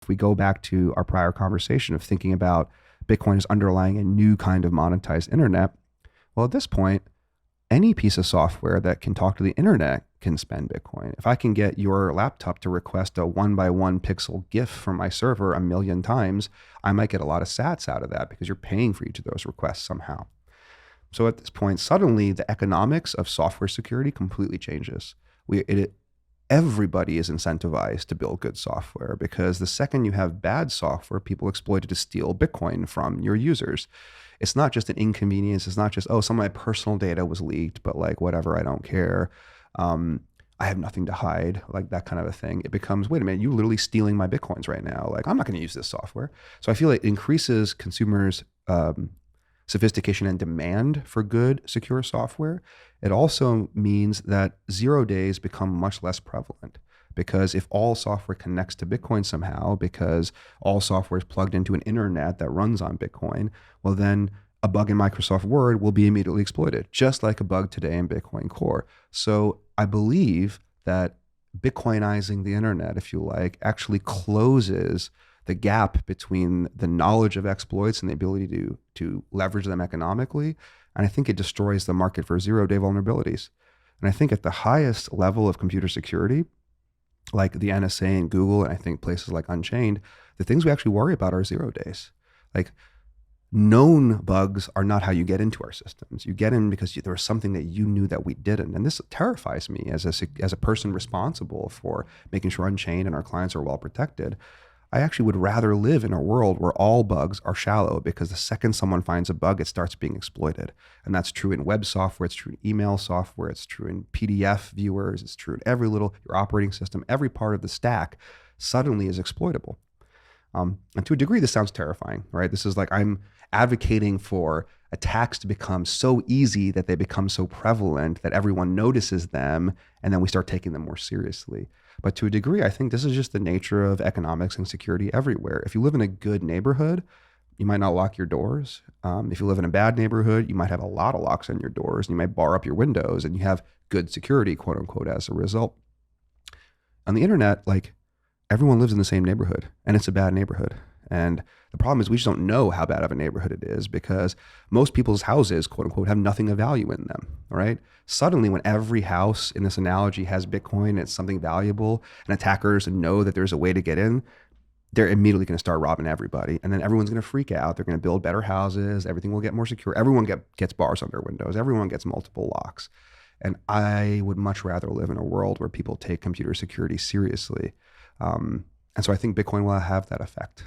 we go back to our prior conversation of thinking about Bitcoin as underlying a new kind of monetized internet, well, at this point, any piece of software that can talk to the internet can spend Bitcoin. If I can get your laptop to request a 1 by 1 pixel GIF from my server a million times, I might get a lot of sats out of that because you're paying for each of those requests somehow. So at this point, suddenly the economics of software security completely changes. Everybody is incentivized to build good software because the second you have bad software, people exploit it to steal Bitcoin from your users. It's not just an inconvenience. It's not just, oh, some of my personal data was leaked, but like, whatever, I don't care. I have nothing to hide, like that kind of a thing. It becomes, wait a minute, you're literally stealing my Bitcoins right now. Like, I'm not going to use this software. So I feel like it increases consumers' sophistication and demand for good, secure software. It also means that 0 days become much less prevalent because if all software connects to Bitcoin somehow, because all software is plugged into an internet that runs on Bitcoin, well, then a bug in Microsoft Word will be immediately exploited, just like a bug today in Bitcoin Core. So I believe that Bitcoinizing the internet, if you like, actually closes the gap between the knowledge of exploits and the ability to leverage them economically. And I think it destroys the market for 0 day vulnerabilities. And I think at the highest level of computer security, like the NSA and Google, and I think places like Unchained, the things we actually worry about are 0 days. Like, known bugs are not how you get into our systems. You get in because there was something that you knew that we didn't. And this terrifies me as a person responsible for making sure Unchained and our clients are well protected. I actually would rather live in a world where all bugs are shallow because the second someone finds a bug, it starts being exploited. And that's true in web software, it's true in email software, it's true in PDF viewers, it's true in your operating system, every part of the stack suddenly is exploitable. And to a degree, this sounds terrifying, right? This is like I'm advocating for attacks to become so easy that they become so prevalent that everyone notices them and then we start taking them more seriously. But to a degree, I think this is just the nature of economics and security everywhere. If you live in a good neighborhood, you might not lock your doors. If you live in a bad neighborhood, you might have a lot of locks on your doors and you might bar up your windows and you have good security, quote unquote, as a result. On the internet, like, everyone lives in the same neighborhood and it's a bad neighborhood. And the problem is we just don't know how bad of a neighborhood it is because most people's houses, quote unquote, have nothing of value in them, right? Suddenly, when every house in this analogy has Bitcoin, it's something valuable, and attackers know that there's a way to get in, they're immediately going to start robbing everybody. And then everyone's going to freak out. They're going to build better houses. Everything will get more secure. Everyone gets bars on their windows. Everyone gets multiple locks. And I would much rather live in a world where people take computer security seriously. And so I think Bitcoin will have that effect.